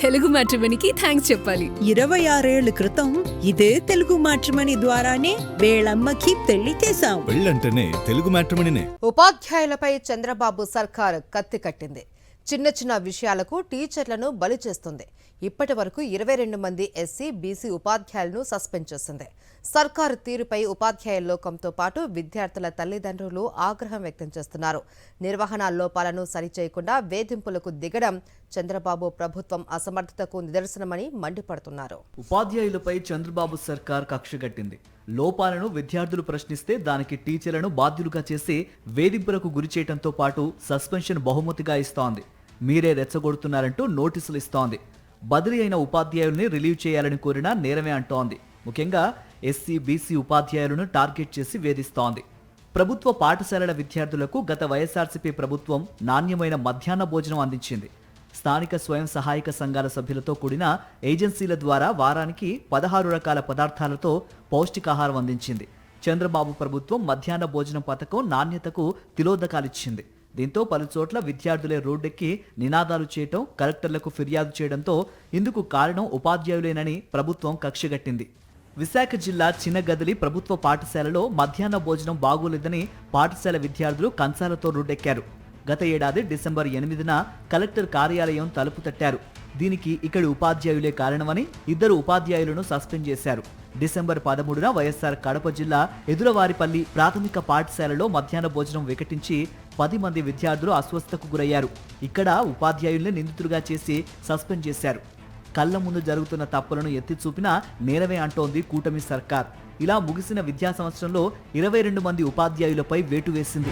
Telugu మ్యాట్రిమోనీకి thanks చెప్పాలి. 26 ఏళ్ల క్రితం ఇదే తెలుగు మ్యాట్రిమోనీ ద్వారానే వేళమ్మకి పెళ్లి చేశాం. పెళ్ళంటేనే తెలుగు మ్యాట్రిమోనీనే. ఉపాధ్యాయులపై చంద్రబాబు సర్కార్ కత్తి కట్టింది. చిన్న చిన్న విషయాలకు టీచర్లను బలి చేస్తుంది. ఇప్పటి వరకు 22 మంది ఎస్సీ, బీసీ ఉపాధ్యాయులను సస్పెండ్ చేసింది. సర్కారు తీరుపై ఉపాధ్యాయ లోకంతో పాటు విద్యార్థుల తల్లిదండ్రులు ఆగ్రహం వ్యక్తం చేస్తున్నారు. నిర్వహణ లోపాలను సరిచేయకుండా వేధింపులకు దిగడం చంద్రబాబు ప్రభుత్వం అసమర్థతకు నిదర్శనమని మండిపడుతున్నారు. ఉపాధ్యాయులపై చంద్రబాబు సర్కార్ కక్షగట్టింది. లోపాలను విద్యార్థులు ప్రశ్నిస్తే దానికి టీచర్లను బాధ్యులుగా చేసి వేధింపులకు గురి చేయడంతో పాటు సస్పెన్షన్ బహుమతిగా ఇస్తోంది. మీరే రెచ్చగొడుతున్నారంటూ నోటీసులు ఇస్తోంది. బదిలీ అయిన ఉపాధ్యాయుల్ని రిలీవ్ చేయాలని కోరినా నేరమే అంటోంది. ముఖ్యంగా ఎస్సీ, బీసీ ఉపాధ్యాయులను టార్గెట్ చేసి వేధిస్తోంది. ప్రభుత్వ పాఠశాలల విద్యార్థులకు గత వైఎస్ఆర్సీపీ ప్రభుత్వం నాణ్యమైన మధ్యాహ్న భోజనం అందించింది. స్థానిక స్వయం సహాయక సంఘాల సభ్యులతో కూడిన ఏజెన్సీల ద్వారా వారానికి 16 రకాల పదార్థాలతో పౌష్టికాహారం అందించింది. చంద్రబాబు ప్రభుత్వం మధ్యాహ్న భోజనం పథకం నాణ్యతకు తిలోదకాలిచ్చింది. దీంతో పలుచోట్ల విద్యార్థులే రోడ్డెక్కి నినాదాలు చేయటం, కలెక్టర్లకు ఫిర్యాదు చేయడంతో ఇందుకు కారణం ఉపాధ్యాయులేనని ప్రభుత్వం కక్షగట్టింది. విశాఖ జిల్లా చిన్నగదిలి ప్రభుత్వ పాఠశాలలో మధ్యాహ్న భోజనం బాగోలేదని పాఠశాల విద్యార్థులు కంచాలతో రోడ్డెక్కారు. గత ఏడాది డిసెంబర్ 8న కలెక్టర్ కార్యాలయం తలుపు తట్టారు. దీనికి ఇక్కడి ఉపాధ్యాయులే కారణమని 2 ఉపాధ్యాయులను సస్పెండ్ చేశారు. డిసెంబర్ 13న వైఎస్ఆర్ కడప జిల్లా ఎదురవారిపల్లి ప్రాథమిక పాఠశాలలో మధ్యాహ్న భోజనం వికటించి 10 మంది విద్యార్థులు అస్వస్థతకు గురయ్యారు. ఇక్కడ ఉపాధ్యాయుల్ని నిందితులుగా చేసి సస్పెండ్ చేశారు. కళ్ల ముందు జరుగుతున్న తప్పులను ఎత్తి చూపినా నేరమే అంటోంది కూటమి సర్కార్. ఇలా ముగిసిన విద్యా సంవత్సరంలో 22 మంది ఉపాధ్యాయులపై వేటు వేసింది.